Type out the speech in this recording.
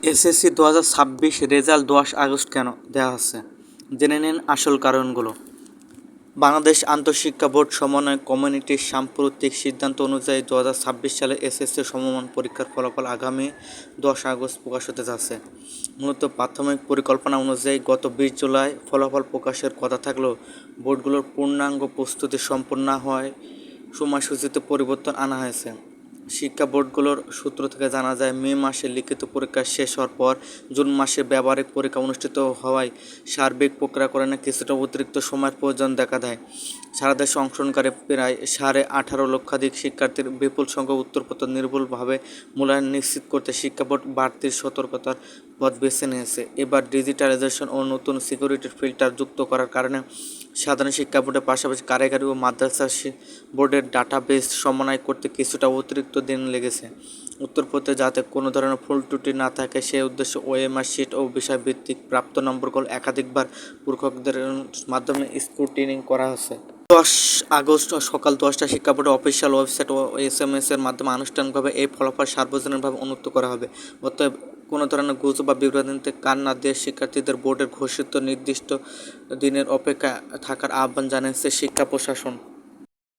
SSC 2026 result 10 August কেন দেওয়া হচ্ছে? জেনে নিন আসল কারণগুলো। বাংলাদেশ আন্তঃশিক্ষা বোর্ড সমন্বয় কমিটির সাম্প্রতিক সিদ্ধান্ত অনুযায়ী 2026 সালে এসএসসি সমমান পরীক্ষার ফলাফল আগামী 10 আগস্ট প্রকাশ হতে যাচ্ছে। মূলত প্রাথমিক পরিকল্পনা অনুযায়ী গত 20 জুলাই ফলাফল প্রকাশের কথা থাকলেও বোর্ডগুলোর পূর্ণাঙ্গ প্রস্তুতি সম্পন্ন না হওয়ায় সময়সূচিতে পরিবর্তন আনা হয়েছে। শিক্ষা বোর্ডগুলোর সূত্র থেকে জানা যায়, মে মাসে লিখিত পরীক্ষা শেষ হওয়ার পর জুন মাসে ব্যবহারিক পরীক্ষা অনুষ্ঠিত হওয়ায় সার্বিক প্রক্রিয়াকরণে কিছুটা অতিরিক্ত সময়ের প্রয়োজন দেখা দেয়। সারা দেশে অংশগ্রহণকারী প্রায় 18.5 লক্ষাধিক শিক্ষার্থীর বিপুল সংখ্যক উত্তরপত্র নির্ভুলভাবে মূল্যায়ন নিশ্চিত করতে শিক্ষা বোর্ড বাড়তি সতর্কতার পথ বেছে নিয়েছে। এবার ডিজিটালাইজেশন ও নতুন সিকিউরিটি ফিল্টার যুক্ত করার কারণে সাধারণ শিক্ষা বোর্ডের পাশাপাশি কারিগরি ও মাদ্রাসা বোর্ডের ডাটাবেস সমন্বয় করতে কিছুটা অতিরিক্ত দিন লেগেছে। উত্তরপত্রে যাতে কোনো ধরনের ভুল ত্রুটি না থাকে সেই উদ্দেশ্যে ওএমআর শিট ও বিষয়ভিত্তিক প্রাপ্ত নম্বরগুলো একাধিকবার পরীক্ষকদের মাধ্যমে স্ক্রুটিনিং করা হচ্ছে। 10 আগস্ট সকাল 10টায় শিক্ষা বোর্ডের অফিসিয়াল ওয়েবসাইট ও এসএমএস এর মাধ্যমে আনুষ্ঠানিকভাবে এই ফলাফল সার্বজনীনভাবে উন্মুক্ত করা হবে। অতএব কোনো ধরনের গুজব বা বিভ্রান্তিতে কান না দিয়ে শিক্ষার্থীদের বোর্ডের ঘোষিত নির্দিষ্ট দিনের অপেক্ষা থাকার আহ্বান জানিয়েছে শিক্ষা প্রশাসন।